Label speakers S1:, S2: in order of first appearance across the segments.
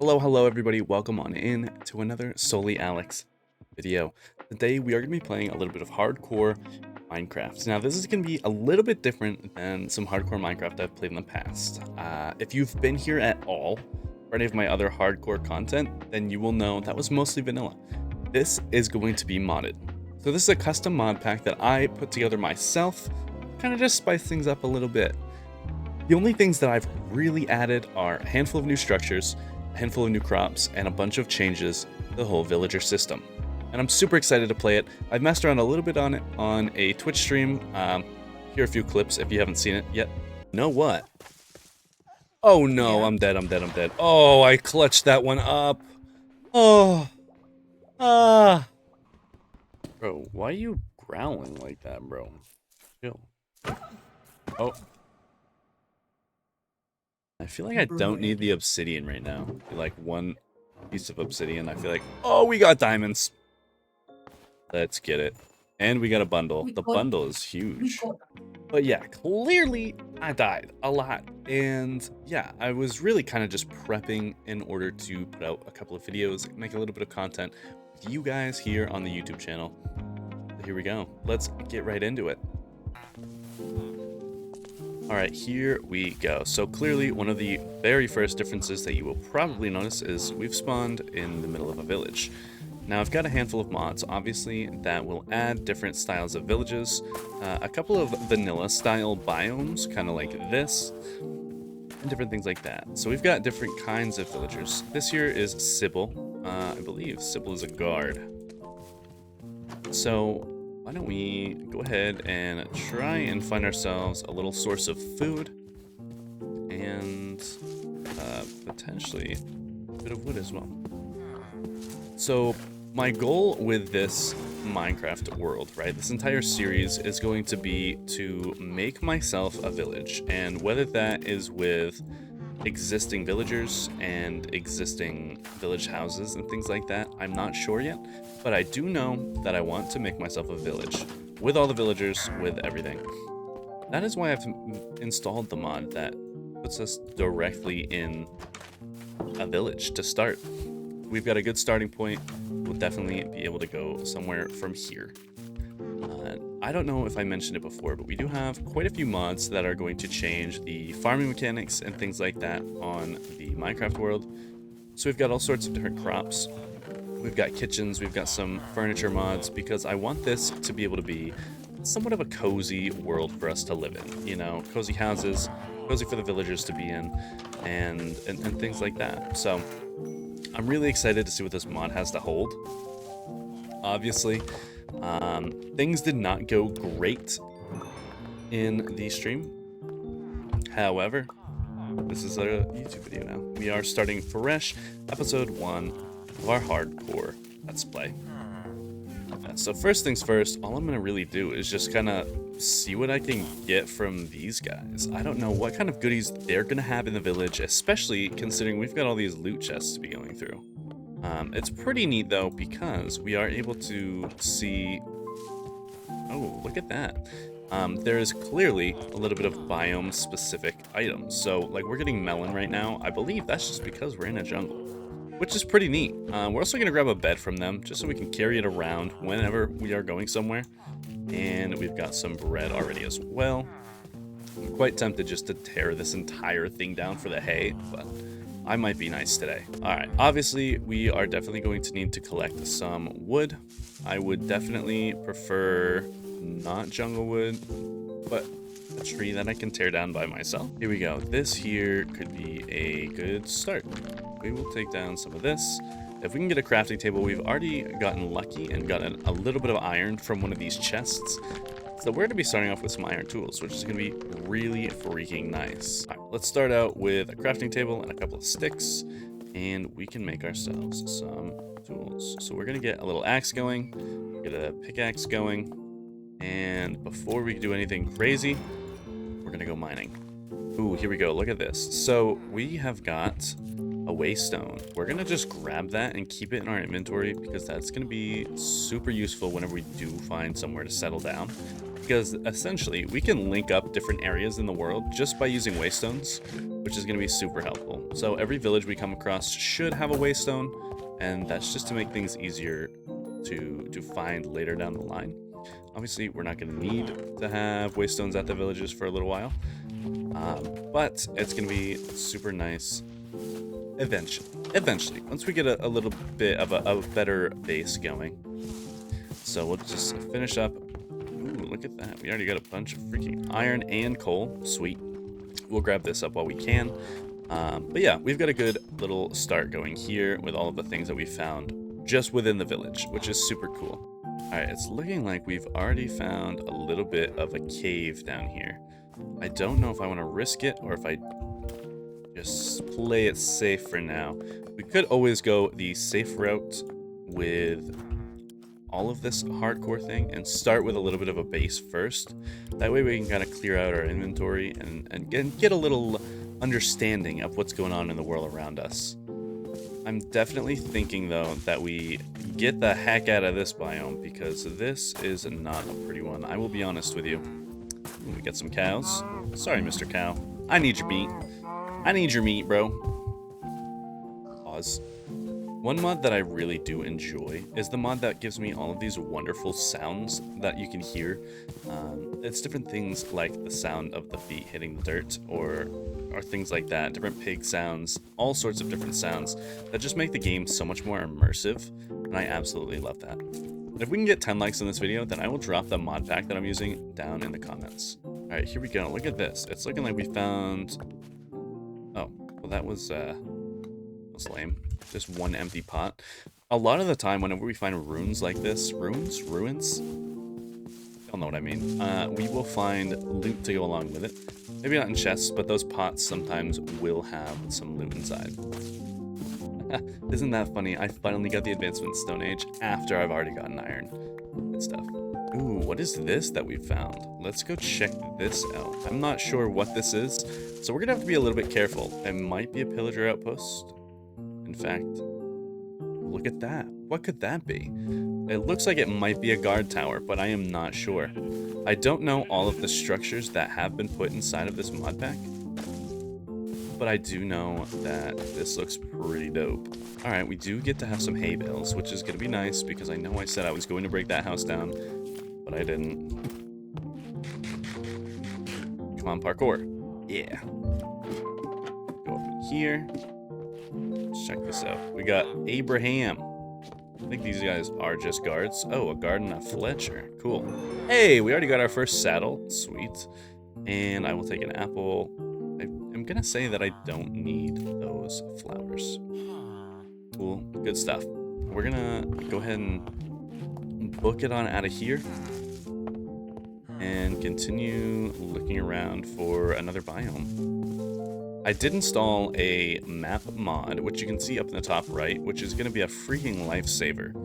S1: Hello everybody, welcome on in to another Solely Alex video. Today we are going to be playing a little bit of hardcore Minecraft. Now this is going to be a little bit different than some hardcore Minecraft I've played in the past. If you've been here at all for any of my other hardcore content, then you will know that was mostly vanilla. This is going to be modded. So this is a custom mod pack that I put together myself, kind of just spice things up a little bit. The only things that I've really added are a handful of new structures, a handful of new crops, and a bunch of changes to the whole villager system. And I'm super excited to play it. I've messed around a little bit on it on a Twitch stream. Here are a few clips if you haven't seen it yet. You know what? Oh no, yeah. I'm dead. Oh, I clutched that one up. Oh. Bro, why are you growling like that, bro? Chill. Oh. I feel like I don't need the obsidian right now. Like one piece of obsidian, I feel like, oh, we got diamonds. Let's get it. And we got a bundle. The bundle is huge. But yeah, clearly I died a lot. And yeah, I was really kind of just prepping in order to put out a couple of videos, make a little bit of content with you guys here on the YouTube channel. So here we go. Let's get right into it. All right, here we go. So clearly one of the very first differences that you will probably notice is we've spawned in the middle of a village. Now I've got a handful of mods, obviously, that will add different styles of villages, a couple of vanilla style biomes, kind of like this, and different things like that. So we've got different kinds of villagers. This here is Sybil. I believe Sybil is a guard. So why don't we go ahead and try and find ourselves a little source of food and potentially a bit of wood as well. So my goal with this Minecraft world, right, this entire series is going to be to make myself a village, and whether that is with existing villagers and existing village houses and things like that, I'm not sure yet, but I do know that I want to make myself a village with all the villagers, with everything. That is why I've installed the mod that puts us directly in a village to start. We've got a good starting point. We'll definitely be able to go somewhere from here. I don't know if I mentioned it before, but we do have quite a few mods that are going to change the farming mechanics and things like that on the Minecraft world. So we've got all sorts of different crops. We've got kitchens, we've got some furniture mods, because I want this to be able to be somewhat of a cozy world for us to live in. You know, cozy houses, cozy for the villagers to be in, and things like that. So I'm really excited to see what this mod has to hold. Obviously, things did not go great in the stream. However, this is a YouTube video now. We are starting fresh, episode 1 of our hardcore Let's Play. So first things first, all I'm going to really do is just kind of see what I can get from these guys. I don't know what kind of goodies they're going to have in the village, especially considering we've got all these loot chests to be going through. It's pretty neat though, because we are able to see... Oh, look at that. There is clearly a little bit of biome specific items. So like we're getting melon right now. I believe that's just because we're in a jungle, which is pretty neat. We're also going to grab a bed from them just so we can carry it around whenever we are going somewhere. And we've got some bread already as well. I'm quite tempted just to tear this entire thing down for the hay, but I might be nice today. All right, obviously we are definitely going to need to collect some wood. I would definitely prefer not jungle wood, but a tree that I can tear down by myself. Here we go. This here could be a good start. We will take down some of this. If we can get a crafting table, we've already gotten lucky and gotten a little bit of iron from one of these chests. So we're going to be starting off with some iron tools, which is going to be really freaking nice. All right, let's start out with a crafting table and a couple of sticks, and we can make ourselves some tools. So we're going to get a little axe going, get a pickaxe going, and before we do anything crazy, we're going to go mining. Ooh, here we go. Look at this. So we have got a waystone. We're going to just grab that and keep it in our inventory, because that's going to be super useful whenever we do find somewhere to settle down. Because essentially we can link up different areas in the world just by using waystones, which is going to be super helpful. So every village we come across should have a waystone, and that's just to make things easier to find later down the line. Obviously, we're not going to need to have waystones at the villages for a little while, but it's going to be super nice eventually, once we get a little bit of a better base going. So we'll just finish up. Ooh, look at that. We already got a bunch of freaking iron and coal. Sweet. We'll grab this up while we can. But yeah, we've got a good little start going here with all of the things that we found just within the village, which is super cool. All right, it's looking like we've already found a little bit of a cave down here. I don't know if I want to risk it or if I just play it safe for now. We could always go the safe route with all of this hardcore thing and start with a little bit of a base first. That way we can kind of clear out our inventory and get a little understanding of what's going on in the world around us. I'm definitely thinking, though, that we get the heck out of this biome because this is not a pretty one. I will be honest with you. Ooh, we got some cows. Sorry, Mr. Cow. I need your meat. I need your meat, bro. Pause. One mod that I really do enjoy is the mod that gives me all of these wonderful sounds that you can hear. It's different things like the sound of the feet hitting the dirt or things like that, different pig sounds, all sorts of different sounds that just make the game so much more immersive, and I absolutely love that. If we can get 10 likes on this video, then I will drop the mod pack that I'm using down in the comments. Alright, here we go. Look at this. It's looking like we found... Oh, well that was lame. Just one empty pot. A lot of the time, whenever we find runes like this, ruins? Y'all know what I mean. We will find loot to go along with it. Maybe not in chests, but those pots sometimes will have some loot inside. Isn't that funny? I finally got the advancement Stone Age after I've already gotten iron and stuff. Ooh, what is this that we found? Let's go check this out. I'm not sure what this is, so we're gonna have to be a little bit careful. It might be a pillager outpost. In fact, look at that. What could that be? It looks like it might be a guard tower, but I am not sure. I don't know all of the structures that have been put inside of this mod pack, but I do know that this looks pretty dope. All right, we do get to have some hay bales, which is going to be nice because I know I said I was going to break that house down, but I didn't. Come on, parkour. Yeah. Go up in here. Let's check this out. We got Abraham. I think these guys are just guards. Oh, a guard and a Fletcher. Cool. Hey, we already got our first saddle. Sweet. And I will take an apple. I'm gonna say that I don't need those flowers. Cool. Good stuff. We're gonna go ahead and book it on out of here and continue looking around for another biome. I did install a map mod, which you can see up in the top right, which is going to be a freaking lifesaver.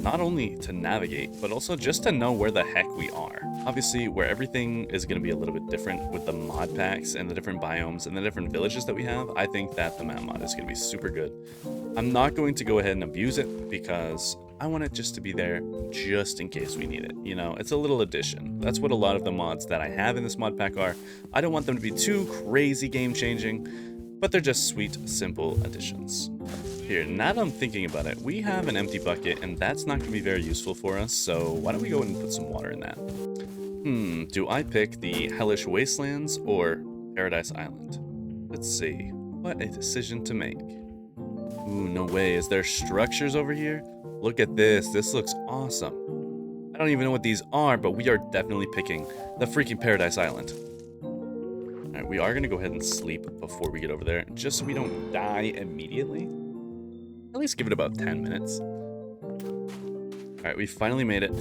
S1: Not only to navigate, but also just to know where the heck we are. Obviously, where everything is going to be a little bit different with the mod packs and the different biomes and the different villages that we have, I think that the map mod is going to be super good. I'm not going to go ahead and abuse it because I want it just to be there just in case we need it. You know, it's a little addition. That's what a lot of the mods that I have in this mod pack are. I don't want them to be too crazy game changing, but they're just sweet, simple additions. Here, now that I'm thinking about it, we have an empty bucket and that's not going to be very useful for us, so why don't we go ahead and put some water in that? Do I pick the Hellish Wastelands or Paradise Island? Let's see. What a decision to make. Ooh, no way. Is there structures over here? Look at this. This looks awesome. I don't even know what these are, but we are definitely picking the freaking Paradise Island. Alright, we are going to go ahead and sleep before we get over there, just so we don't die immediately. At least give it about 10 minutes. Alright, we finally made it.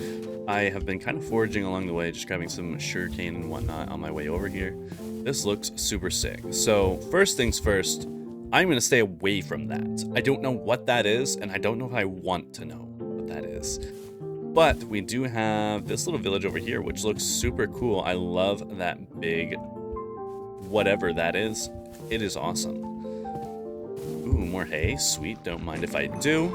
S1: I have been kind of foraging along the way, just grabbing some sugarcane and whatnot on my way over here. This looks super sick. So, first things first, I'm going to stay away from that. I don't know what that is, and I don't know if I want to know what that is. But we do have this little village over here, which looks super cool. I love that big whatever that is. It is awesome. Ooh, more hay. Sweet. Don't mind if I do.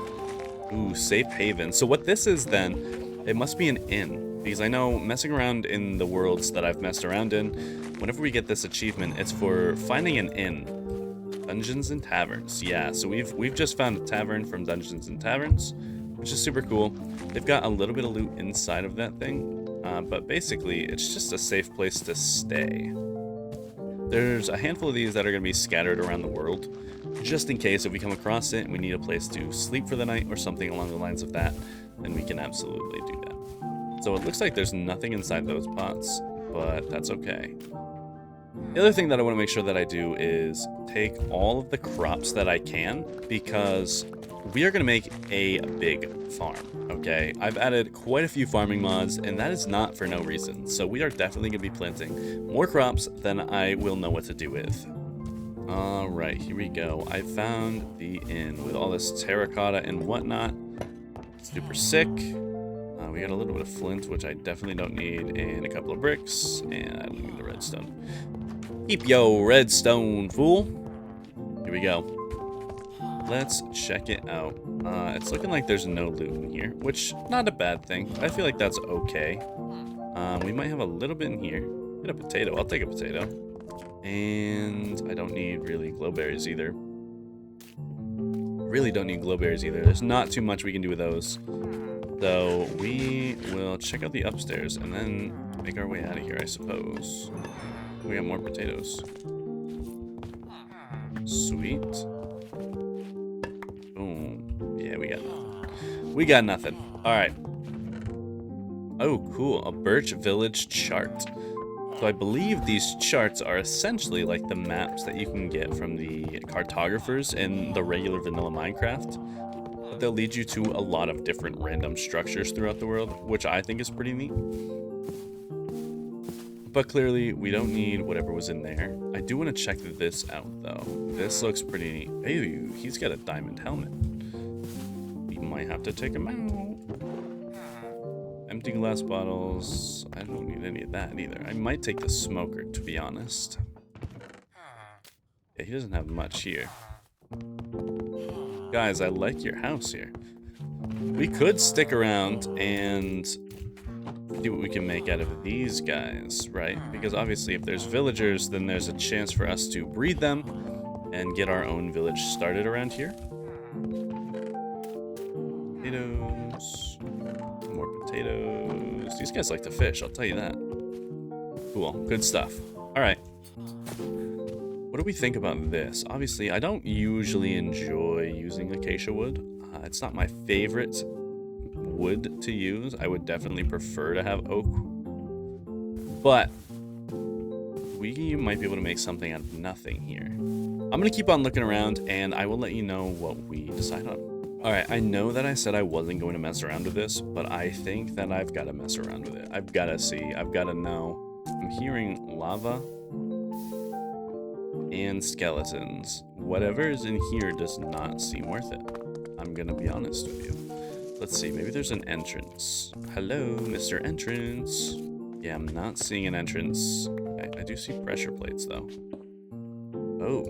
S1: Ooh, safe haven. So what this is then, it must be an inn. Because I know messing around in the worlds that I've messed around in, whenever we get this achievement, it's for finding an inn. Dungeons and Taverns. Yeah, so we've just found a tavern from Dungeons and Taverns, which is super cool. They've got a little bit of loot inside of that thing, but basically it's just a safe place to stay. There's a handful of these that are going to be scattered around the world, just in case if we come across it and we need a place to sleep for the night or something along the lines of that, then we can absolutely do that. So it looks like there's nothing inside those pots, but that's okay. The other thing that I want to make sure that I do is take all of the crops that I can, because we are going to make a big farm, okay? I've added quite a few farming mods, and that is not for no reason. So we are definitely going to be planting more crops than I will know what to do with. All right, here we go. I found the inn with all this terracotta and whatnot. Super sick. We got a little bit of flint, which I definitely don't need, and a couple of bricks, and I don't need the redstone. Keep yo redstone, fool. Here we go. Let's check it out. It's looking like there's no loot in here, which not a bad thing. I feel like that's okay. We might have a little bit in here. Get a potato. I'll take a potato. And I don't need really glowberries either. Really don't need glowberries either. There's not too much we can do with those. So we will check out the upstairs and then make our way out of here, I suppose. We got more potatoes. Sweet. Boom. Yeah, we got nothing. We got nothing. All right. Oh, cool. A Birch Village chart. So I believe these charts are essentially like the maps that you can get from the cartographers in the regular vanilla Minecraft. But they'll lead you to a lot of different random structures throughout the world, which I think is pretty neat. But clearly, we don't need whatever was in there. I do want to check this out, though. This looks pretty neat. Hey, he's got a diamond helmet. We might have to take him out. Empty glass bottles. I don't need any of that either. I might take the smoker, to be honest. Yeah, he doesn't have much here. Guys, I like your house here. We could stick around and see what we can make out of these guys, right? Because obviously if there's villagers, then there's a chance for us to breed them and get our own village started around here. Potatoes. More potatoes. These guys like to fish, I'll tell you that. Cool, good stuff. All right. What do we think about this? Obviously, I don't usually enjoy using acacia wood. It's not my favorite wood to use. I would definitely prefer to have oak. But we might be able to make something out of nothing here. I'm going to keep on looking around, and I will let you know what we decide on. All right, I know that I said I wasn't going to mess around with this, but I think that I've got to mess around with it. I've got to see. I've got to know. I'm hearing lava and skeletons. Whatever is in here does not seem worth it. I'm gonna be honest with you. Let's see, maybe there's an entrance. Hello, Mr. Entrance. Yeah, I'm not seeing an entrance. I do see pressure plates though. Oh.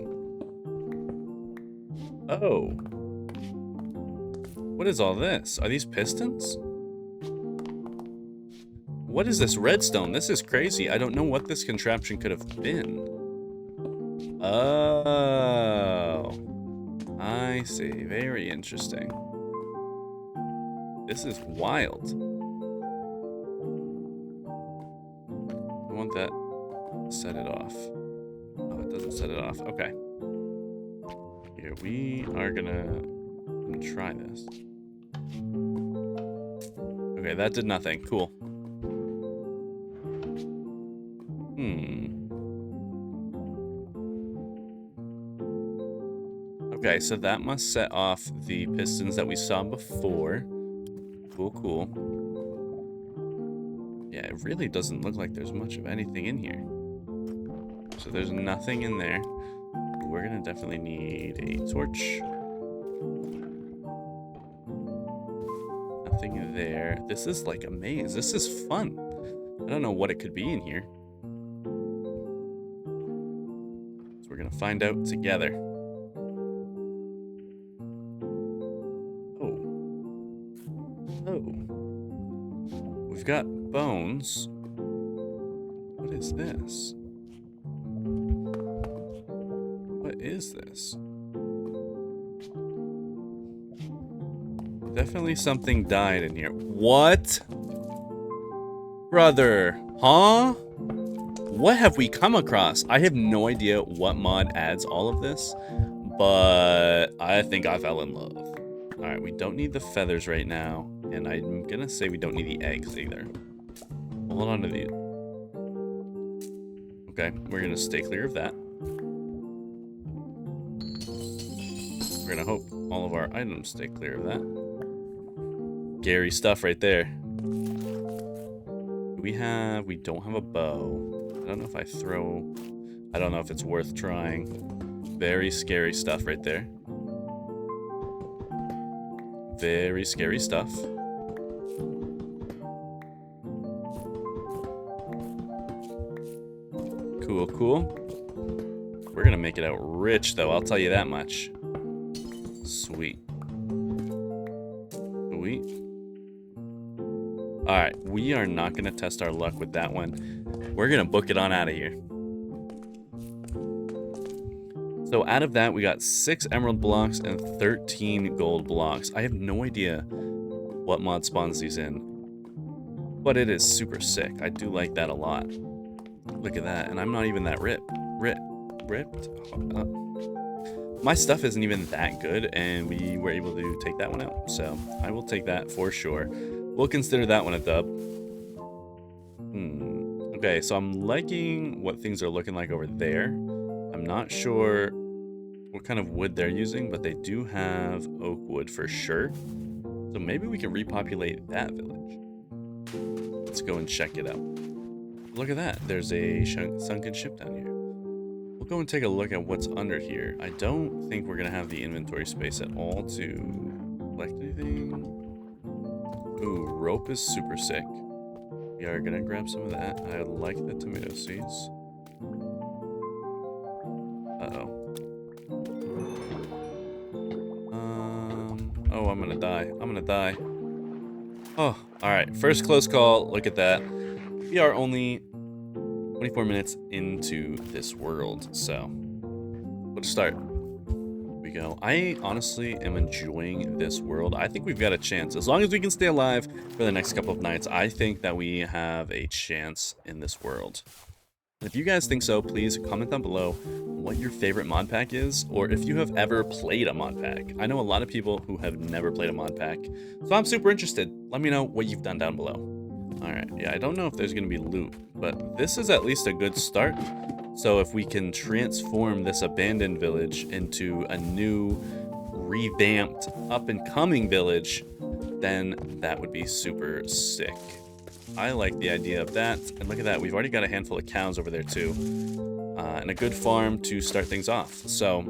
S1: Oh. What is all this? Are these pistons? What is this redstone? This is crazy. I don't know what this contraption could have been. Oh, I see. Very interesting. This is wild. I want that. Set it off. Oh, it doesn't set it off. Okay. Here, we are gonna try this. Okay, that did nothing. Cool. Okay, so that must set off the pistons that we saw before. Cool, cool. Yeah, it really doesn't look like there's much of anything in here. So there's nothing in there. We're gonna definitely need a torch. Nothing there. This is like a maze. This is fun. I don't know what it could be in here. So we're gonna find out together. We've got bones. What is this? What is this? Definitely something died in here. What? Brother, huh? What have we come across? I have no idea what mod adds all of this, but I think I fell in love. All right, we don't need the feathers right now, and I'm gonna say we don't need the eggs either. Hold on to these. Okay, we're gonna stay clear of that. We're gonna hope all of our items stay clear of that. Scary stuff right there. We don't have a bow. I don't know if I don't know if it's worth trying. Very scary stuff right there. Very scary stuff. Cool, cool. We're gonna make it out rich though, I'll tell you that much. Sweet. Sweet. Alright, we are not going to test our luck with that one. We're going to book it on out of here. So out of that, we got 6 emerald blocks and 13 gold blocks. I have no idea what mod spawns these in, but it is super sick. I do like that a lot. Look at that, and I'm not even that ripped. My stuff isn't even that good, and we were able to take that one out. So I will take that for sure. We'll consider that one a dub. Okay, so I'm liking what things are looking like over there. I'm not sure what kind of wood they're using, but they do have oak wood for sure. So maybe we can repopulate that village. Let's go and check it out. Look at that. There's a sunken ship down here. We'll go and take a look at what's under here. I don't think we're going to have the inventory space at all to collect anything. Ooh, rope is super sick. We are gonna grab some of that. I like the tomato seeds. Uh-oh. Oh, I'm gonna die. I'm gonna die. Oh, alright. First close call. Look at that. We are only 24 minutes into this world, so let's start. Go. I honestly am enjoying this world. I think we've got a chance. As long as we can stay alive for the next couple of nights, I think that we have a chance in this world. If you guys think so, please comment down below what your favorite mod pack is, or if you have ever played a mod pack. I know a lot of people who have never played a mod pack, so I'm super interested. Let me know what you've done down below. Alright, yeah, I don't know if there's going to be loot, but this is at least a good start. So if we can transform this abandoned village into a new, revamped, up-and-coming village, then that would be super sick. I like the idea of that. And look at that, we've already got a handful of cows over there too. And a good farm to start things off. So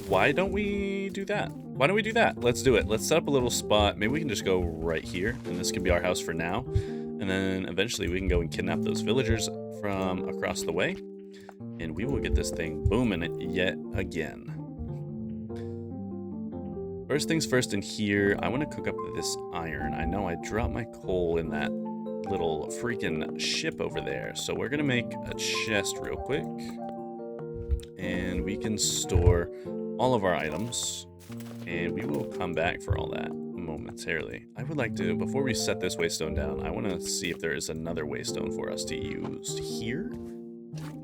S1: why don't we do that? Why don't we do that? Let's do it. Let's set up a little spot. Maybe we can just go right here, and this can be our house for now. And then eventually we can go and kidnap those villagers from across the way, and we will get this thing booming yet again. First things first, in here I want to cook up this iron. I know I dropped my coal in that little freaking ship over there, so we're gonna make a chest real quick, and we can store all of our items, and we will come back for all that momentarily. I would like to, before we set this waystone down, I want to see if there is another waystone for us to use here.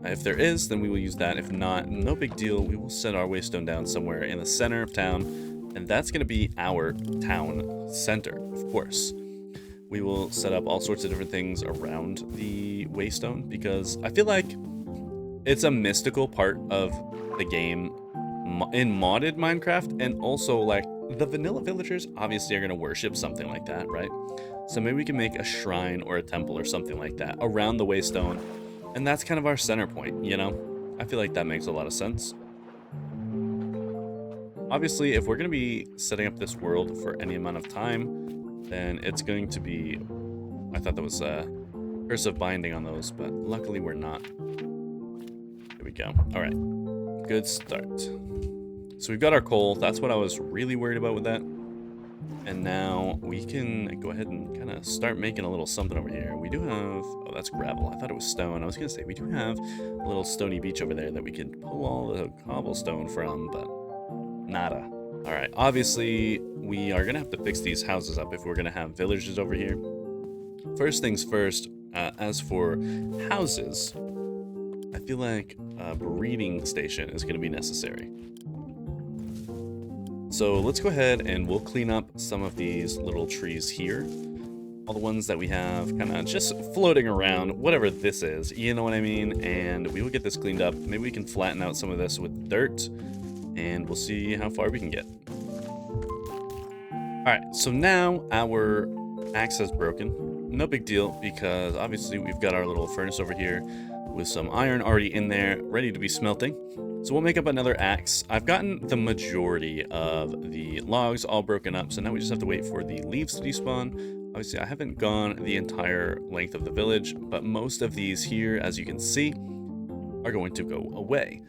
S1: If there is, then we will use that. If not, no big deal. We will set our waystone down somewhere in the center of town, and that's going to be our town center, of course. We will set up all sorts of different things around the waystone, because I feel like it's a mystical part of the game in modded Minecraft, and also like the vanilla villagers obviously are going to worship something like that, right? So maybe we can make a shrine or a temple or something like that around the waystone, and that's kind of our center point, you know? I feel like that makes a lot of sense. Obviously, if we're going to be setting up this world for any amount of time, then it's going to be... I thought that was a curse of binding on those, but luckily we're not. Here we go. All right. Good start. So we've got our coal. That's what I was really worried about with that. And now we can go ahead and kind of start making a little something over here. We do have, oh, that's gravel. I thought it was stone. I was going to say, we do have a little stony beach over there that we could pull all the cobblestone from, but nada. All right, obviously, we are going to have to fix these houses up if we're going to have villagers over here. First things first, as for houses, I feel like a breeding station is going to be necessary. So let's go ahead and we'll clean up some of these little trees here. All the ones that we have kind of just floating around, whatever this is, you know what I mean? And we will get this cleaned up. Maybe we can flatten out some of this with dirt, and we'll see how far we can get. All right, so now our axe has broken. No big deal, because obviously we've got our little furnace over here with some iron already in there, ready to be smelting. So we'll make up another axe. I've gotten the majority of the logs all broken up, so now we just have to wait for the leaves to despawn. Obviously, I haven't gone the entire length of the village, but most of these here, as you can see, are going to go away.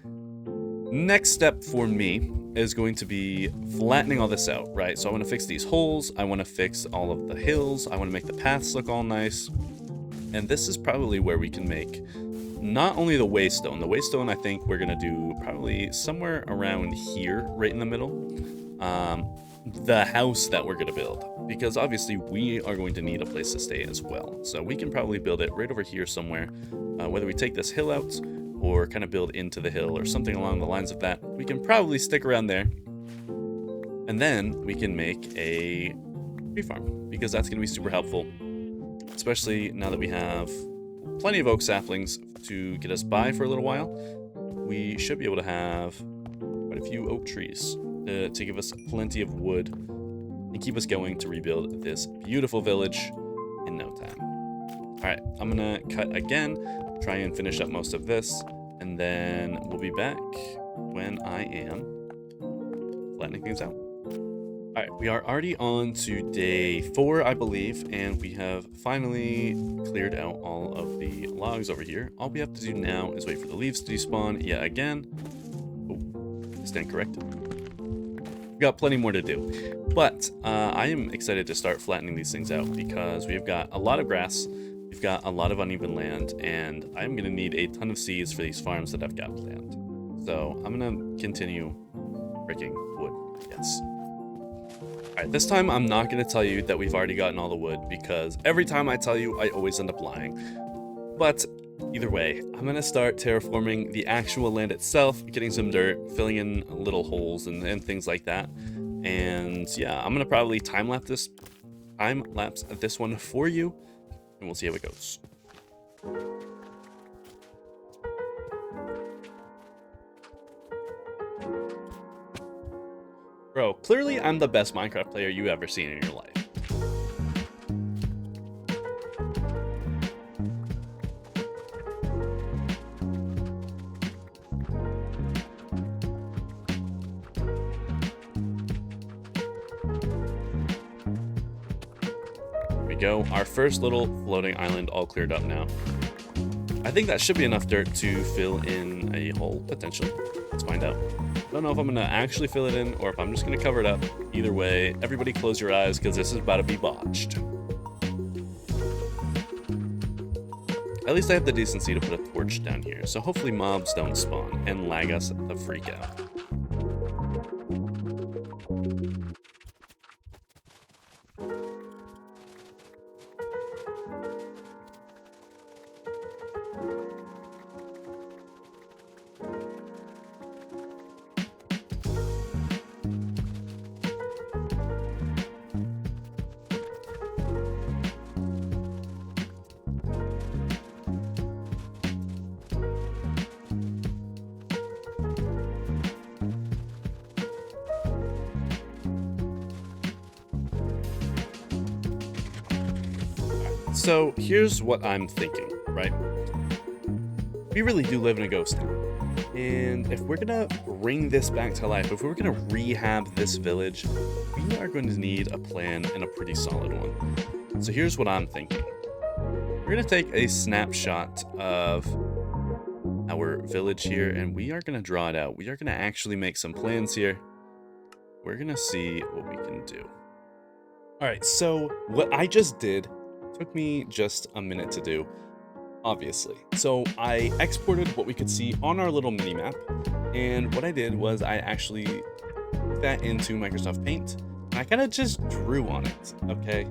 S1: Next step for me is going to be flattening all this out, right? So I want to fix these holes. I want to fix all of the hills. I want to make the paths look all nice. And this is probably where we can make not only the waystone. The waystone, I think we're going to do probably somewhere around here, right in the middle. The house that we're going to build, because obviously we are going to need a place to stay as well. So we can probably build it right over here somewhere, whether we take this hill out or kind of build into the hill or something along the lines of that. We can probably stick around there, and then we can make a tree farm, because that's going to be super helpful, especially now that we have plenty of oak saplings to get us by for a little while. We should be able to have quite a few oak trees to give us plenty of wood and keep us going to rebuild this beautiful village in no time. All right, I'm gonna cut again, try and finish up most of this, and then we'll be back when I am flattening things out. All right, we are already on to day 4, I believe, and we have finally cleared out all of the logs over here. All we have to do now is wait for the leaves to despawn yet again. Oh, I stand corrected. We've got plenty more to do, but I am excited to start flattening these things out, because we've got a lot of grass, we've got a lot of uneven land, and I'm going to need a ton of seeds for these farms that I've got planned. So I'm going to continue breaking wood, yes. Alright, this time I'm not going to tell you that we've already gotten all the wood, because every time I tell you, I always end up lying. But either way, I'm going to start terraforming the actual land itself, getting some dirt, filling in little holes and things like that. And yeah, I'm going to probably time-lapse this one for you, and we'll see how it goes. Bro, clearly I'm the best Minecraft player you ever seen in your life. There we go. Our first little floating island all cleared up now. I think that should be enough dirt to fill in a hole, potentially. Let's find out. Don't know if I'm gonna actually fill it in or if I'm just gonna cover it up. Either way, everybody close your eyes, because this is about to be botched. At least I have the decency to put a torch down here, so hopefully mobs don't spawn and lag us the freak out. So here's what I'm thinking, right? We really do live in a ghost town. And if we're gonna bring this back to life, if we're gonna rehab this village, we are going to need a plan, and a pretty solid one. So here's what I'm thinking. We're gonna take a snapshot of our village here, and we are gonna draw it out. We are gonna actually make some plans here. We're gonna see what we can do. All right, so what I just did took me just a minute to do, obviously. So I exported what we could see on our little mini map, and what I did was I actually put that into Microsoft Paint, and I kind of just drew on it, okay?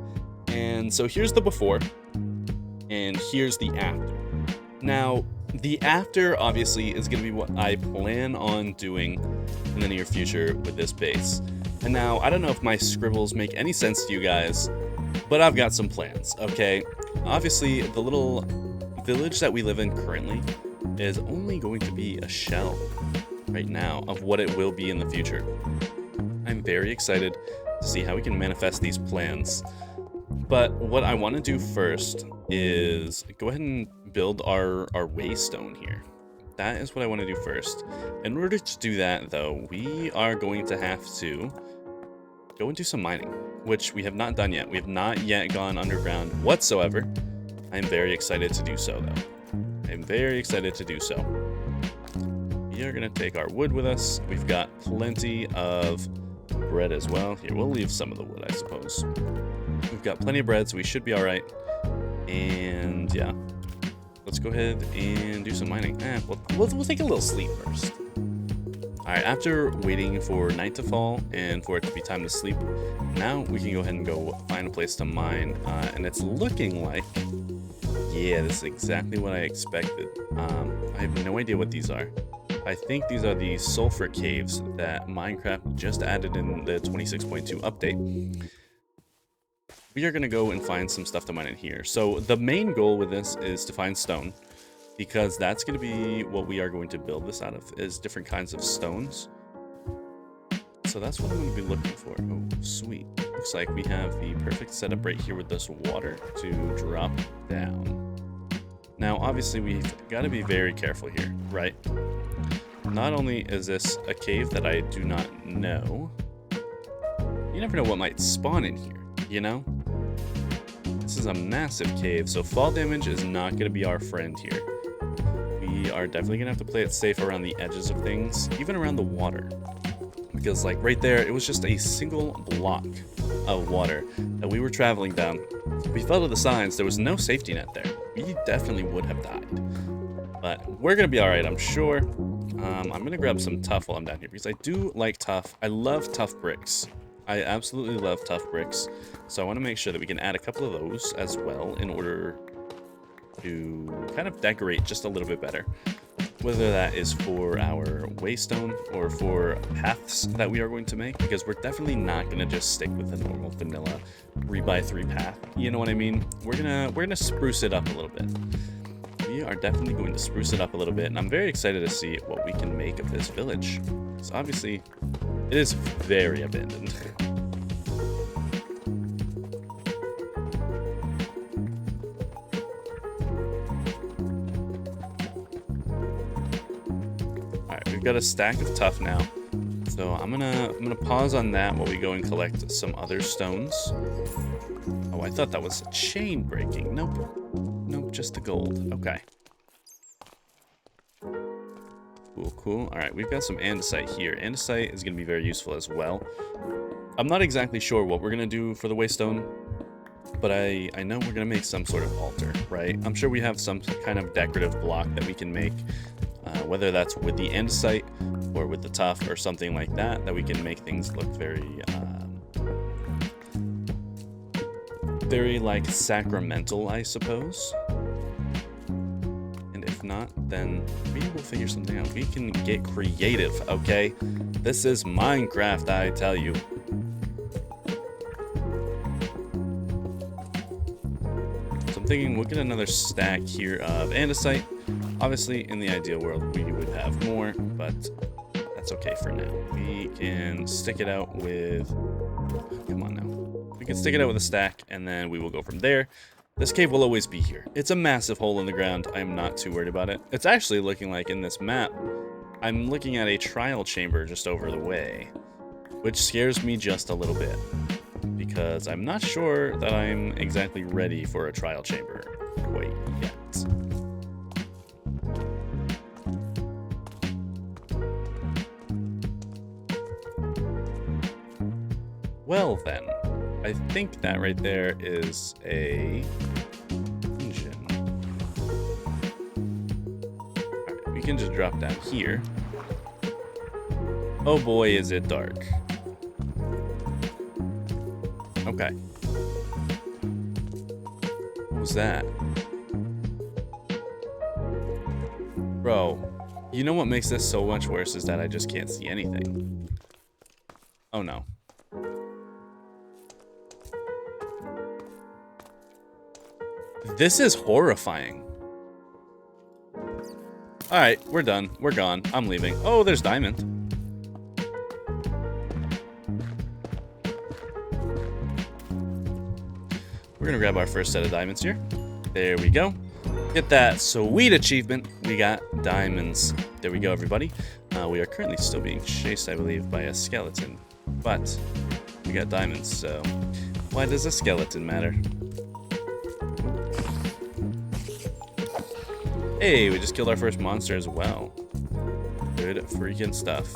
S1: And so here's the before, and here's the after. Now, the after obviously is going to be what I plan on doing in the near future with this base. And now, I don't know if my scribbles make any sense to you guys, but I've got some plans, okay? Obviously, the little village that we live in currently is only going to be a shell right now of what it will be in the future. I'm very excited to see how we can manifest these plans. But what I want to do first is go ahead and build our waystone here. That is what I want to do first. In order to do that, though, we are going to have to go and do some mining, which we have not done yet. We have not yet gone underground whatsoever. I'm very excited to do so, though. I'm very excited to do so. We are going to take our wood with us. We've got plenty of bread as well. Here, we'll leave some of the wood, I suppose. We've got plenty of bread, so we should be all right. And yeah, let's go ahead and do some mining. We'll take a little sleep first. All right, after waiting for night to fall and for it to be time to sleep, now we can go ahead and go find a place to mine. And it's looking like, yeah, this is exactly what I expected. I have no idea what these are. I think these are the sulfur caves that Minecraft just added in the 26.2 update. We are going to go and find some stuff to mine in here. So the main goal with this is to find stone, because that's going to be what we are going to build this out of, is different kinds of stones. So that's what I'm going to be looking for. Oh, sweet. Looks like we have the perfect setup right here with this water to drop down. Now, obviously, we've got to be very careful here, right? Not only is this a cave that I do not know, you never know what might spawn in here, you know? This is a massive cave, so fall damage is not going to be our friend here. We are definitely going to have to play it safe around the edges of things, even around the water. Because, like, right there, it was just a single block of water that we were traveling down. If we fell to the sides, there was no safety net there. We definitely would have died. But we're going to be alright, I'm sure. I'm going to grab some tuff while I'm down here, because I do like tuff. I love tough bricks. I absolutely love tough bricks. So I want to make sure that we can add a couple of those as well in order to kind of decorate just a little bit better. Whether that is for our waystone or for paths that we are going to make, because we're definitely not going to just stick with the normal vanilla 3x3 path. You know what I mean? We're gonna spruce it up a little bit. We are definitely going to spruce it up a little bit, and I'm very excited to see what we can make of this village. So obviously, it is very abandoned. Alright, we've got a stack of tuff now. So I'm gonna pause on that while we go and collect some other stones. Oh, I thought that was a chain breaking. Nope. Nope, just the gold. Okay. Cool. Alright, we've got some andesite here. Andesite is going to be very useful as well. I'm not exactly sure what we're going to do for the waystone, but I know we're going to make some sort of altar, right? I'm sure we have some kind of decorative block that we can make, whether that's with the andesite or with the tuff or something like that, that we can make things look very like sacramental, I suppose. If not, then we will figure something out. We can get creative, okay? This is Minecraft, I tell you. So I'm thinking we'll get another stack here of andesite. Obviously, in the ideal world, we would have more, but that's okay for now. We can stick it out with... Come on now. We can stick it out with a stack, and then we will go from there. This cave will always be here. It's a massive hole in the ground. I'm not too worried about it. It's actually looking like in this map, I'm looking at a trial chamber just over the way, which scares me just a little bit, because I'm not sure that I'm exactly ready for a trial chamber quite yet. Well then, I think that right there is a engine. Alright, we can just drop down here. Oh boy, is it dark. Okay. What was that? Bro, you know what makes this so much worse is that I just can't see anything. Oh no. This is horrifying. Alright, we're done. We're gone. I'm leaving. Oh, there's diamond. We're gonna grab our first set of diamonds here. There we go. Get that sweet achievement. We got diamonds. There we go, everybody. We are currently still being chased, I believe, by a skeleton. But we got diamonds, so why does a skeleton matter? Hey, we just killed our first monster as well. Good freaking stuff.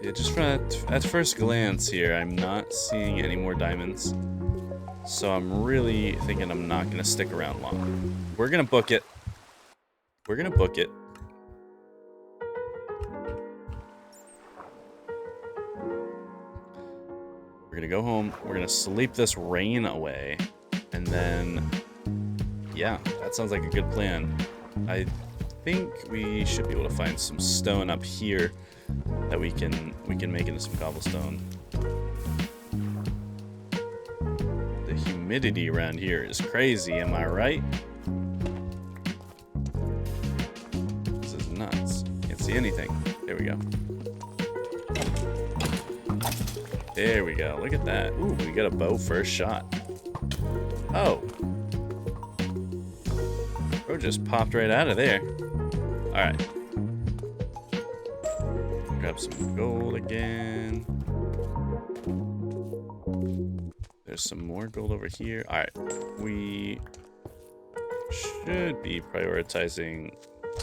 S1: Yeah, just at first glance here, I'm not seeing any more diamonds. So I'm really thinking I'm not going to stick around long. We're going to book it. We're going to book it. We're going to go home. We're going to sleep this rain away. And then, yeah, that sounds like a good plan. I think we should be able to find some stone up here that we can make into some cobblestone. Humidity around here is crazy, am I right? This is nuts. Can't see anything. There we go. There we go. Look at that. Ooh, we got a bow first shot. Oh. Bro just popped right out of there. Alright. Grab some gold again. There's some more gold over here. Alright, we should be prioritizing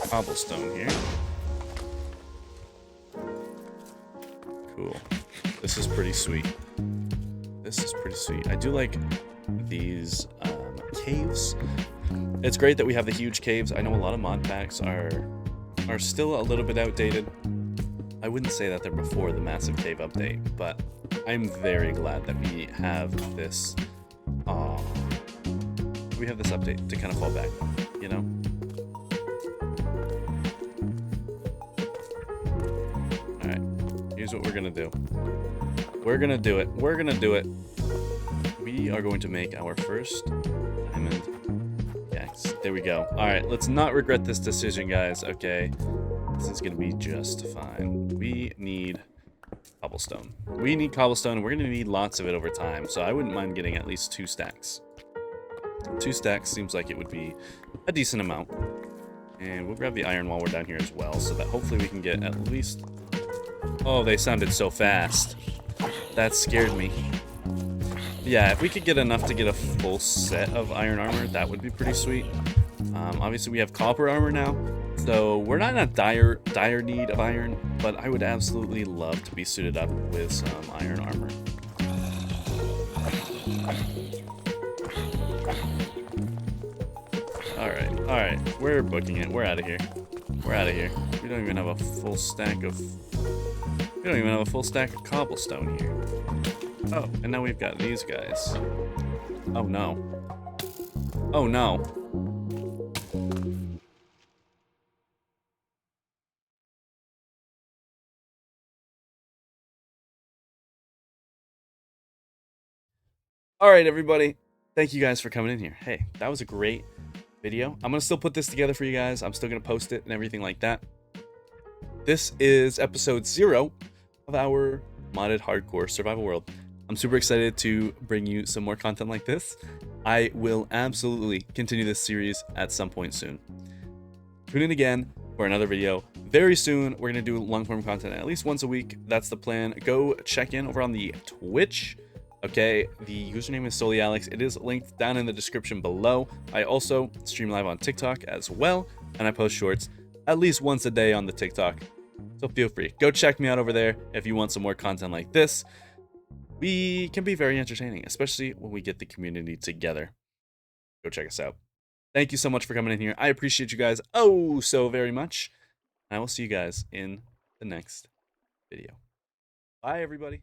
S1: cobblestone here. Cool. This is pretty sweet. This is pretty sweet. I do like these caves. It's great that we have the huge caves. I know a lot of mod packs are still a little bit outdated. I wouldn't say that they're before the massive cave update, but I'm very glad that we have this update to kind of fall back, you know? Alright, here's what we're gonna do. We're gonna do it. We're gonna do it. We are going to make our first diamond. Yes, there we go. Alright, let's not regret this decision, guys, okay? This is gonna be just fine. We need cobblestone. We need cobblestone, and we're going to need lots of it over time, so I wouldn't mind getting at least 2 stacks. 2 stacks seems like it would be a decent amount. And we'll grab the iron while we're down here as well, so that hopefully we can get at least... Oh, they sounded so fast. That scared me. Yeah, if we could get enough to get a full set of iron armor, that would be pretty sweet. Obviously, we have copper armor now. So we're not in a dire need of iron, but I would absolutely love to be suited up with some iron armor. Alright, we're booking it. We're out of here. We're out of here. We don't even have a full stack of... We don't even have a full stack of cobblestone here. Oh, and now we've got these guys. Oh no. Oh no. Alright, everybody. Thank you guys for coming in here. Hey, that was a great video. I'm going to still put this together for you guys. I'm still going to post it and everything like that. This is episode 0 of our modded hardcore survival world. I'm super excited to bring you some more content like this. I will absolutely continue this series at some point soon. Tune in again for another video very soon. We're going to do long-form content at least once a week. That's the plan. Go check in over on the Twitch. Okay, the username is SollyAlex. It is linked down in the description below. I also stream live on TikTok as well, and I post shorts at least once a day on the TikTok. So feel free. Go check me out over there if you want some more content like this. we can be very entertaining, especially when we get the community together. Go check us out. Thank you so much for coming in here. I appreciate you guys oh so very much. I will see you guys in the next video. Bye, everybody.